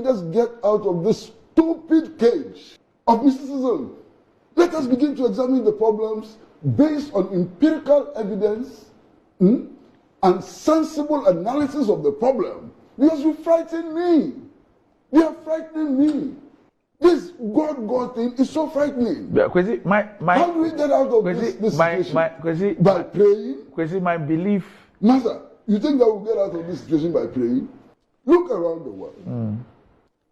us get out of this stupid cage of mysticism. Let us begin to examine the problems based on empirical evidence and sensible analysis of the problem. Because you frighten me. You are frightening me. This God thing is so frightening. Yeah, Kwesi, how do we get out of this situation? By praying? Kwesi, my belief. Master, you think that we'll get out of this situation by praying? Look around the world.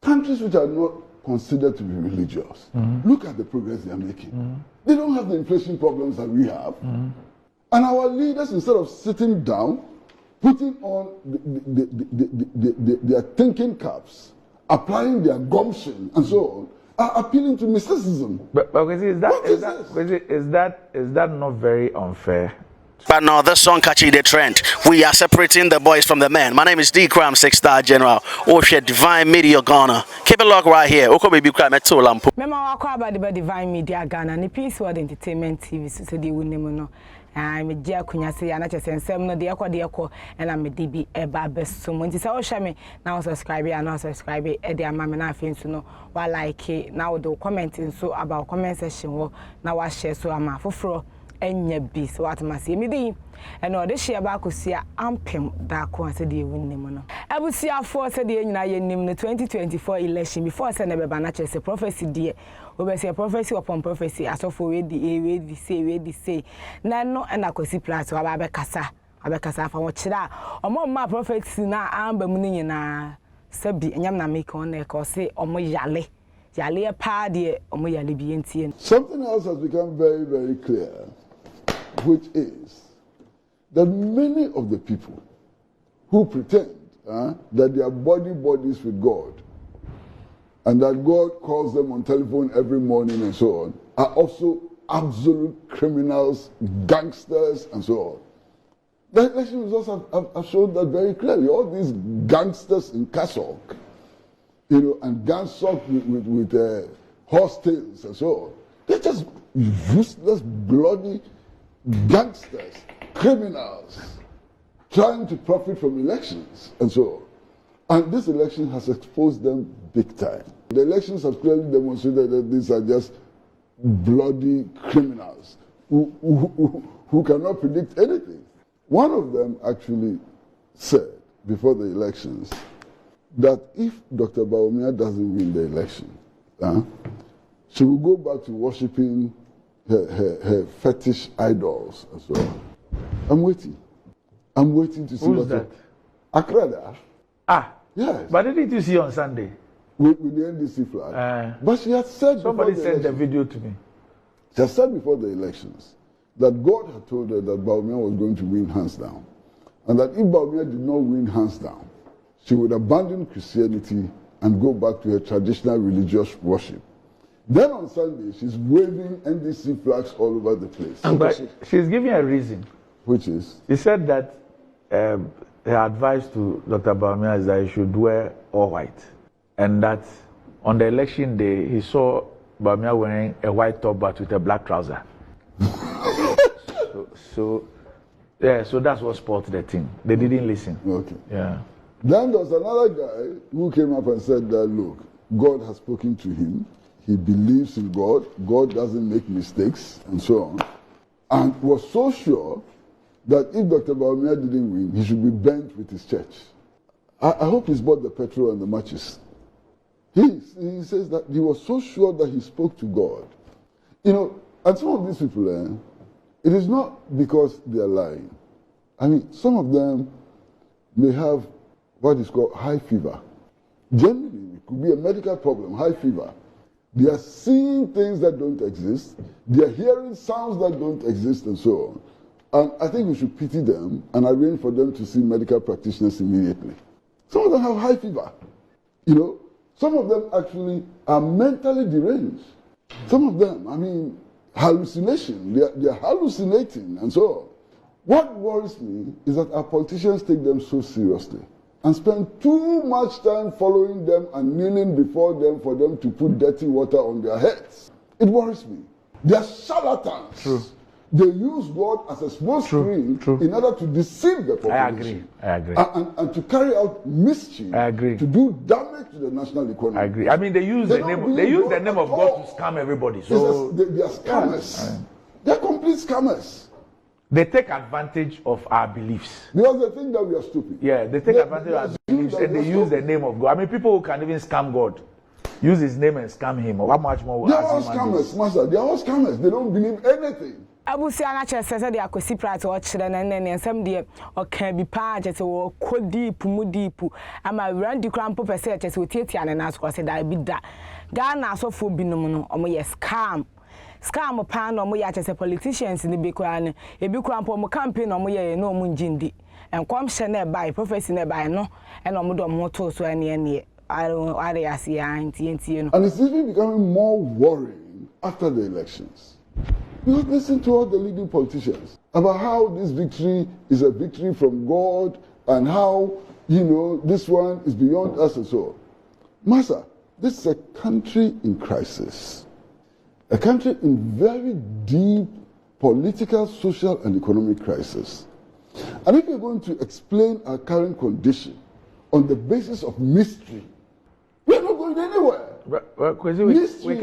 Countries which are not considered to be religious, look at the progress they are making. They don't have the inflation problems that we have. And our leaders, instead of sitting down, putting on their thinking caps, applying their gumption and so on, are appealing to mysticism. But is that not very unfair? But no, this song catching the trend. We are separating the boys from the men. My name is D Cram, 6-star general. Osha Divine Media Ghana. Keep it locked right here. Oko baby cry meto lampo. Mema wako about Divine Media Ghana. Ni Peace World Entertainment TV. So di wunemu no. I'm a dear kunyasi and I just send no dear and I'm a DB eba best so when you say me now subscribe and now subscribe and their mama na fin to know what like it now do commenting so about comment section now I share so I'm a for enye bi so what ma see me di and all this year back Kusi ampem da ko ase de win nem no abusia for se de nyina ye nim no 2024 election before se na be ba na chese prophecy de we be say prophecy upon prophecy asofo we di say na no na Kwesi Pratt wa ba be kasa fa wo kira omo ma prophecy na amba mu ni nyina sabi enyam na make on e ko se omo yale pa de omo yale bi entie. Something else has become very, very clear, which is that many of the people who pretend that they are bodies with God and that God calls them on telephone every morning and so on are also absolute criminals, gangsters and so on. The election results have shown that very clearly. All these gangsters in Castle, and gangsters with horse tails and so on, they're just useless, bloody gangsters, criminals, trying to profit from elections and so on. And this election has exposed them big time. The elections have clearly demonstrated that these are just bloody criminals who cannot predict anything. One of them actually said before the elections that if Dr. Bawumia doesn't win the election, she will go back to worshipping her fetish idols and so on. I'm waiting to see who's that. Agradaa. Yes. But didn't you see on Sunday? With the NDC flag. But she had said somebody sent the video to me. She had said before the elections that God had told her that Bawumia was going to win hands down. And that if Bawumia did not win hands down, she would abandon Christianity and go back to her traditional religious worship. Then on Sunday, she's waving NDC flags all over the place. But she's giving a reason. Which is? He said that her advice to Dr. Bawumia is that he should wear all white. And that on the election day, he saw Bawumia wearing a white top but with a black trouser. so that's what spoiled the thing. They didn't listen. Okay. Yeah. Then there was another guy who came up and said that, look, God has spoken to him. He believes in God. God doesn't make mistakes and so on. And was so sure that if Dr. Bawumia didn't win, he should be burnt with his church. I hope he's bought the petrol and the matches. He says that he was so sure that he spoke to God. And some of these people, it is not because they are lying. I mean, some of them may have what is called high fever. Generally, it could be a medical problem, high fever. They are seeing things that don't exist. They are hearing sounds that don't exist and so on. And I think we should pity them and arrange for them to see medical practitioners immediately. Some of them have high fever. Some of them actually are mentally deranged. Some of them, hallucination. They are hallucinating and so on. What worries me is that our politicians take them so seriously and spend too much time following them and kneeling before them for them to put dirty water on their heads. It worries me. They are charlatans. True. They use God as a small screen in order to deceive the population. I agree. And to carry out mischief. I agree. To do damage to the national economy. I agree. I mean, they use the name. They use the name of God to scam everybody. So they are scammers. They're complete scammers. They take advantage of our beliefs. Because they think that we are stupid. Yeah, they take advantage of our beliefs and they use the name of God. I mean, people who can even scam God use his name and scam him. How much more? They are all scammers, Master. They are all scammers. They don't believe anything. Abusia na chese se de Kwesi Pratt o chire na nsem de o kan bi pa chese o ko deep mu deep ama randi krampo pese chese o tietia na na so se da bi da Ghana asofo binom no omo ye scam pa na omo ya chese politicians ni bi kwa ne e bi krampo omo campaign omo ye no omo njindi enkom hye na bai prophecy na bai no e na omo do omo to so ene are yasi anti no. And it's even becoming more worrying after the elections. You listen to all the leading politicians about how this victory is a victory from God and how, this one is beyond us and so on. Master, this is a country in crisis. A country in very deep political, social, and economic crisis. And if you're going to explain our current condition on the basis of mystery, we're not going anywhere. We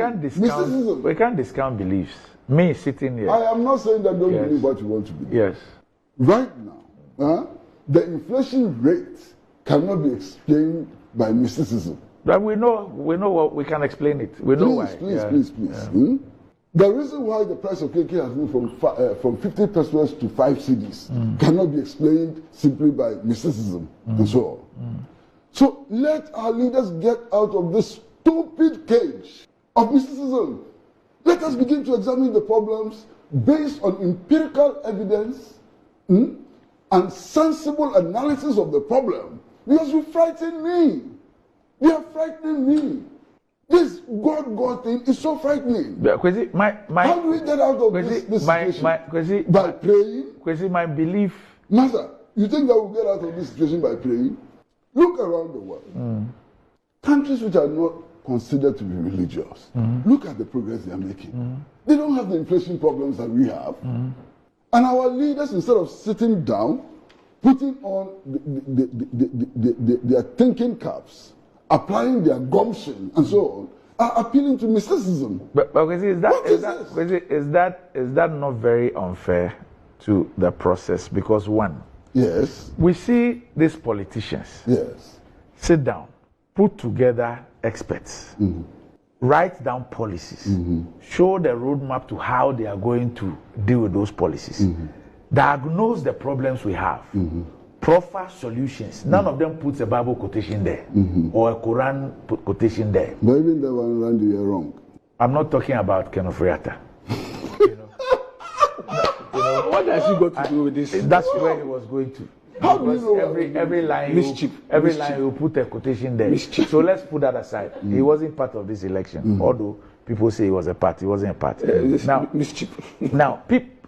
can't discount beliefs. Me sitting here. I am not saying that don't believe what you want to believe. Yes. Right now, the inflation rate cannot be explained by mysticism. But we know what we can explain it. We know why. Please. Yeah. The reason why the price of cake has moved from 50 pesos to 5 cedis cannot be explained simply by mysticism and so on. So let our leaders get out of this stupid cage of mysticism. Let us begin to examine the problems based on empirical evidence and sensible analysis of the problem. Because you frighten me. They are frightening me. This God thing is so frightening. How do we get out of this situation? By praying? My belief. Master, you think that we'll get out of this situation by praying? Look around the world. Countries which are not considered to be religious. Look at the progress they are making. They don't have the inflation problems that we have. And our leaders, instead of sitting down, putting on their thinking caps, applying their gumption and so on, are appealing to mysticism. But is that not very unfair to the process? Because one, yes, we see these politicians sit down, put together experts, write down policies, show the roadmap to how they are going to deal with those policies, diagnose the problems we have, proffer solutions. None of them puts a Bible quotation there or a Quran quotation there. But even that one, Randy, you're wrong. I'm not talking about Ken of Riata. What has he got to do with this? That's where he was going to. How do you know every line you put a quotation there. So let's put that aside. He wasn't part of this election, although people say he was a part. He wasn't a part. Now,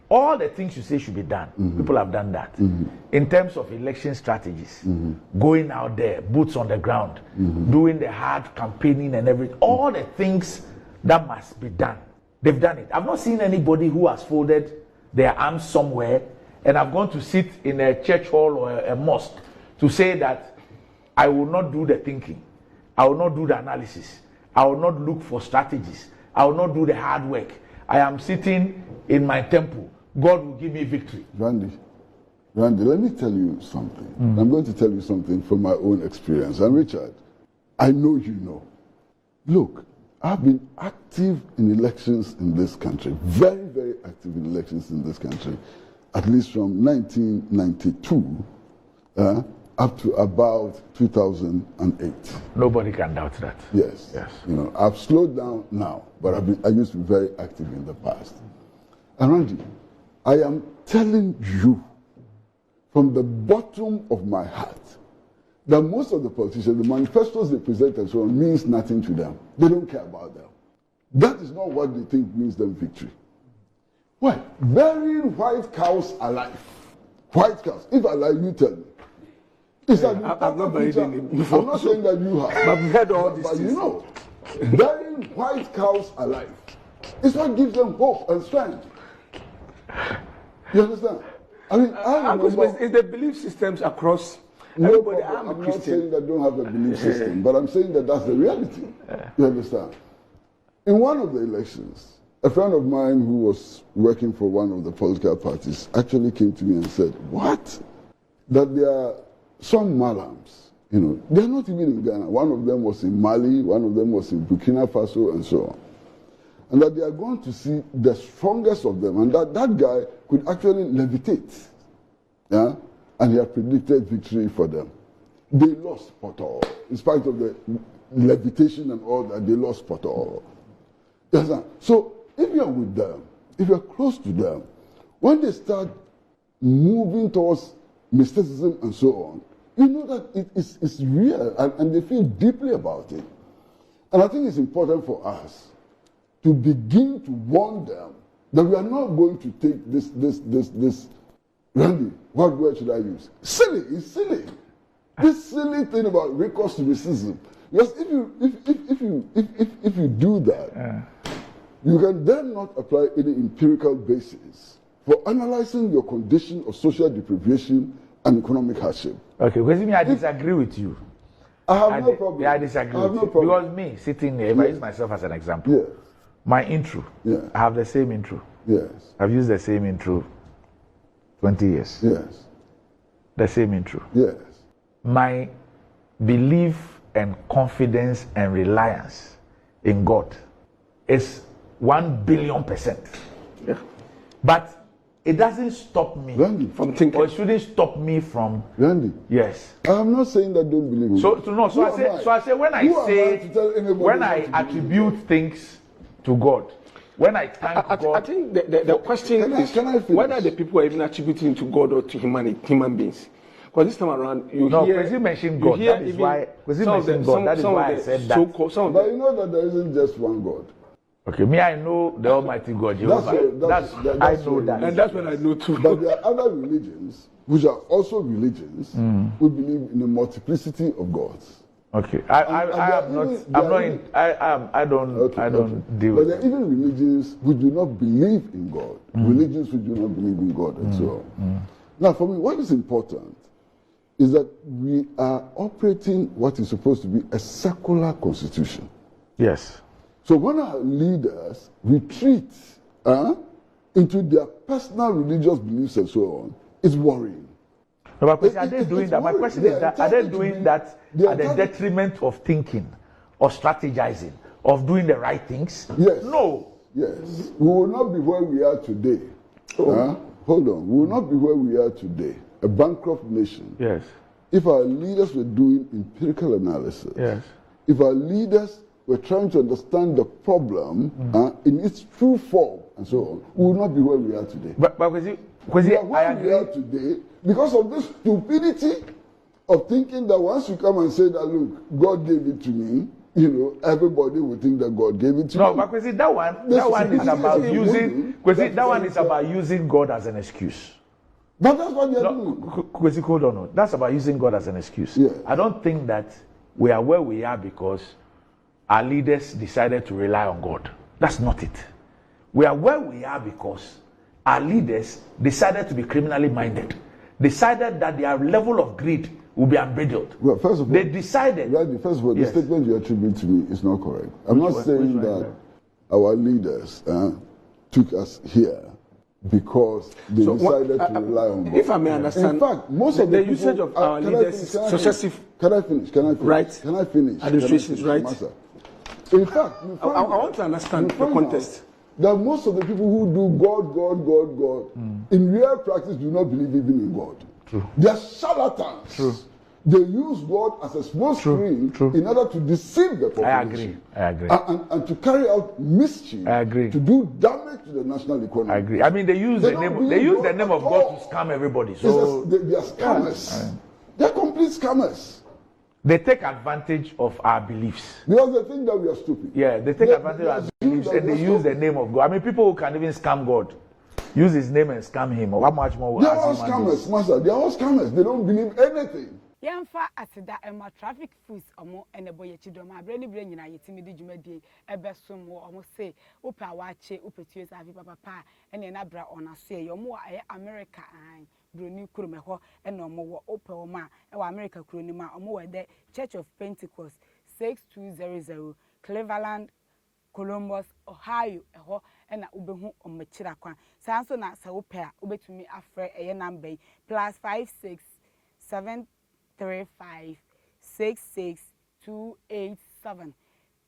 all the things you say should be done. People have done that. In terms of election strategies, going out there, boots on the ground, doing the hard campaigning and everything, all the things that must be done. They've done it. I've not seen anybody who has folded their arms somewhere and I've gone to sit in a church hall or a mosque to say that I will not do the thinking. I will not do the analysis. I will not look for strategies. I will not do the hard work. I am sitting in my temple. God will give me victory. Randy, let me tell you something. I'm going to tell you something from my own experience. And Richard, I know you know. Look, I've been active in elections in this country. Very, very active in elections in this country. At least from 1992 up to about 2008. Nobody can doubt that. Yes. I've slowed down now, but I used to be very active in the past. And Randy, I am telling you from the bottom of my heart that most of the politicians, the manifestos they present and so on, means nothing to them. They don't care about them. That is not what they think means them victory. Why? Burying white cows alive. White cows. If I lie, you tell me. I've not buried any before. I'm not saying that you have. But I've heard all this. But burying white cows alive is what gives them hope and strength. You understand? I mean, I remember... It's the belief systems across... No everybody. problem. I'm I'm a not Christian. saying that don't have a belief system, but I'm saying that that's the reality. You understand? In one of the elections, a friend of mine who was working for one of the political parties actually came to me and said, what? That there are some Malams, you know, they're not even in Ghana. One of them was in Mali, one of them was in Burkina Faso, and so on. And that they are going to see the strongest of them, and that guy could actually levitate. Yeah? And he had predicted victory for them. They lost Porto. In spite of the levitation and all that, they lost Porto. Yes, so if you're with them, if you're close to them, when they start moving towards mysticism and so on, you know that it's real and they feel deeply about it. And I think it's important for us to begin to warn them that we are not going to take this Randy, what word should I use? Silly, it's silly. This silly thing about recourse to racism. Because if you do that, you can then not apply any empirical basis for analyzing your condition of social deprivation and economic hardship. Okay, because I disagree with you. I have no problem. Yeah, I disagree with you. Because me, sitting here, if I use myself as an example, my intro, I have the same intro. Yes. I've used the same intro 20 years. Yes. The same intro. Yes. My belief and confidence and reliance in God is 1,000,000,000%. Yeah. But it doesn't stop me Randy, from thinking. or it shouldn't stop me from. Randy. Yes. I'm not saying that don't believe in So God. I say when I attribute things to God, when I thank God. I think the question is whether the people are even attributing to God or to human beings. Because this time around, Kwesi mentioned God. That is why Kwesi mentioned God. That is why I said that. But you know that there isn't just one God. Okay, me, I know the Almighty God, Jehovah. That's I know that. And that's what I know too. But there are other religions, which are also religions, who believe in a multiplicity of gods. Okay, I don't deal with it. But there are even religions who do not believe in God, religions who do not believe in God, and so on. Now, for me, what is important is that we are operating what is supposed to be a secular constitution. Yes. So when our leaders retreat into their personal religious beliefs and so on, it's worrying. No, but are they doing that? My question is that are they doing that at the detriment of thinking, of strategizing, of doing the right things? Yes. No. Yes. We will not be where we are today. Hold on. We will not be where we are today. A bankrupt nation. Yes. If our leaders were doing empirical analysis. Yes. If our leaders were trying to understand the problem in its true form and so on, we will not be where we are today. But Kwesi, we are where we are today because of this stupidity of thinking that once you come and say that, look, God gave it to me, you know, everybody will think that God gave it to me. No, but Kwesi, that one is about using. Kwesi, that one is about using God as an excuse. But that's what they're doing. Kwesi, hold on. That's about using God as an excuse. Yeah. I don't think that we are where we are because our leaders decided to rely on God. That's not it. We are where we are because our leaders decided to be criminally minded. Decided that their level of greed will be unbridled. Well, first of all, they decided. Randy, first of all, the statement you attribute to me is not correct. I'm not saying that our leaders took us here because they decided to rely on God. If I may understand, in fact, most of the usage of our leaders successive. Can I finish? Right. Can I finish? Administrations, right? In fact, I want to understand the context. That most of the people who do God, in real practice do not believe even in God. True. They are charlatans. True. They use God as a small screen in order to deceive the population. I agree. And to carry out mischief. I agree. To do damage to the national economy. I agree. I mean, they use the name of God to scam everybody. So they are scammers. They are complete scammers. They take advantage of our beliefs. Because they think that we are stupid. Yeah, they take advantage of our beliefs and they use the name of God. I mean, people who can even scam God, use his name and scam him. How much more? They are all scammers, Master. They are all scammers. They don't believe anything. yɛmfa aseda ɛma traffic foods ɔmo ɛna bɔ yɛ chidom abrɛ ni brɛ nyina yɛtimi di dwumadie ɛbɛsom wɔ ɔmo se opa wache opetue safi papa ɛna na bra ɔna so yɛ ɔmo wɔ America an broni kurom ɛhɔ ɛna ɔmo wɔ opa ɔmo a ɛwɔ America kuroni ma ɔmo wɔ the Church of Pentecost 6200 Cleveland Columbus, Ohio, ɛhɔ ɛna ubehu ɔmɛkyira kwan saa nso na sɛ wopɛ a ubetumi afrɛ ɛyɛ number yi +56735662287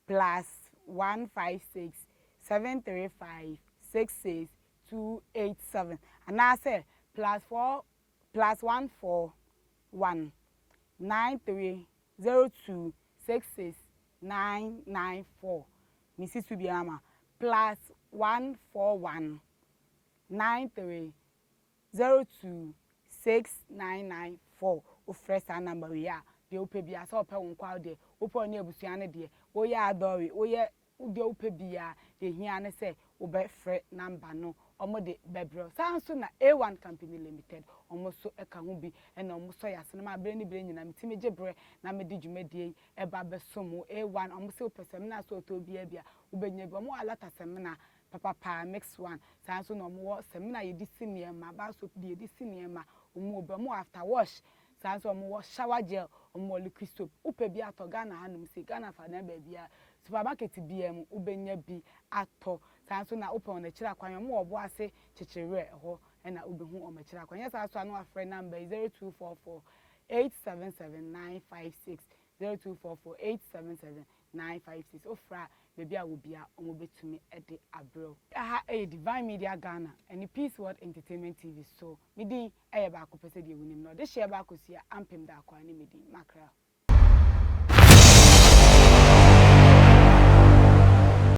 +15673566287 anaasɛ +1419302669994 Mrs. Subiama +14193026994 o fresh number we are the opebia so pe won kwa de opo ne abusua ne de o ya adori o ye de opebia de hia ne se o be free number no omo de bebro sanso na A1 company limited omo so eka ho bi na omo so ya sene ma bre ni bre nyina mitime gebre na me de dwumadie e ba besomo A1 omo se opesem na so to bia bia ubenya bi omo alata semina papa mix one sanso na omo semina ye di senior ma ba so de di senior ma omo obi omo after wash sanso omo shower gel omo liquid soap upebi ato Ghana hanum se Ghana fa na ba bia supermarket bia mu ubenya bi ato sanso na open na kira kwan omo obo ase chichire ho na ubehu o machira kwan yes aso anu afre number 0244877956 0244877956 ofra baby a wo bia omo betumi e de abro aha Divine Media Ghana and Peace World Entertainment TV so midi e ba ko pese de wunim no de share ba ko sia ampem da kwa ni midi makra